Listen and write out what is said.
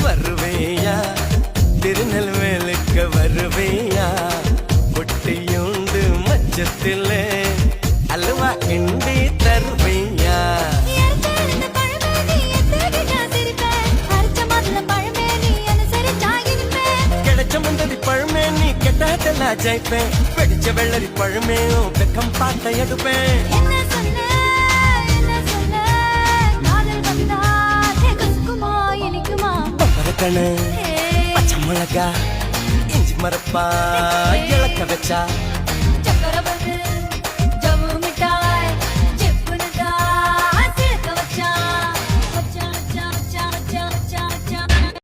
வருவேயா திருநெல்வேலுக்கு வருவேயா பொட்டியுண்டு மச்சத்தில் அல்வா கிண்டி தருவேயா கிடைச்ச முந்ததி பழமே நீ கெட்டாதெல்லாம் ஜெயிப்பேன் வெடிச்ச வெள்ளரி பழமே வெக்கம் பார்த்த எடுப்பேன் பச்சை மிளகா இஞ்சி மரப்பா இழக்க வச்சா